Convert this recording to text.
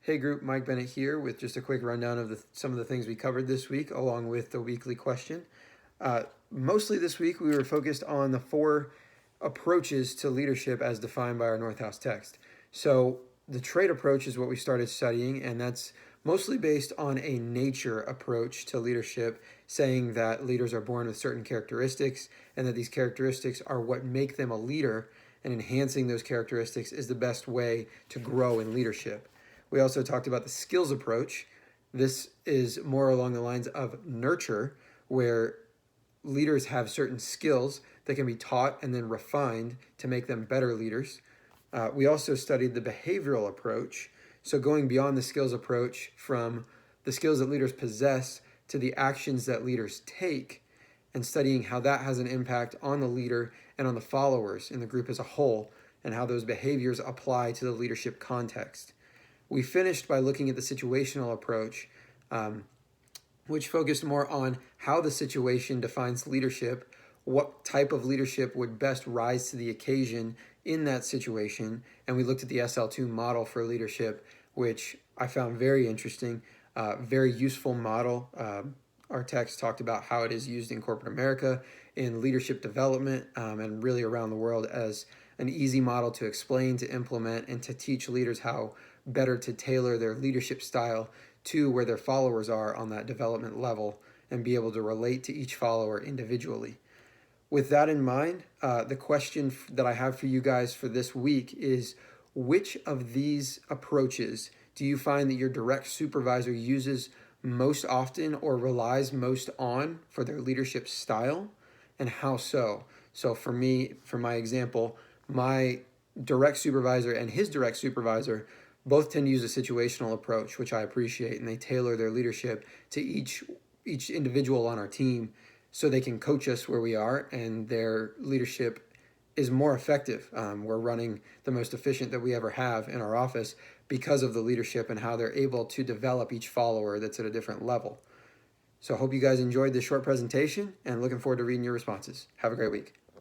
Hey group, Mike Bennett here with just a quick rundown of some of the things we covered this week along with the weekly question. Mostly this week we were focused on the 4 approaches to leadership as defined by our Northhouse text. So the trait approach is what we started studying, and that's mostly based on a nature approach to leadership, saying that leaders are born with certain characteristics and that these characteristics are what make them a leader, and enhancing those characteristics is the best way to grow in leadership. We also talked about the skills approach. This is more along the lines of nurture, where leaders have certain skills that can be taught and then refined to make them better leaders. We also studied the behavioral approach, so going beyond the skills approach from the skills that leaders possess to the actions that leaders take, and studying how that has an impact on the leader and on the followers in the group as a whole, and how those behaviors apply to the leadership context. We finished by looking at the situational approach, which focused more on how the situation defines leadership, what type of leadership would best rise to the occasion in that situation, and we looked at the SL2 model for leadership, which I found very interesting, very useful model. Our text talked about how it is used in corporate America, in leadership development, and really around the world as an easy model to explain, to implement, and to teach leaders how better to tailor their leadership style to where their followers are on that development level and be able to relate to each follower individually. With that in mind, the question that I have for you guys for this week is, which of these approaches do you find that your direct supervisor uses most often or relies most on for their leadership style, and how so? So for me, for my example, my direct supervisor and his direct supervisor both tend to use a situational approach, which I appreciate, and they tailor their leadership to each individual on our team so they can coach us where we are, and their leadership is more effective. We're running the most efficient that we ever have in our office because of the leadership and how they're able to develop each follower that's at a different level. So I hope you guys enjoyed this short presentation, and looking forward to reading your responses. Have a great week.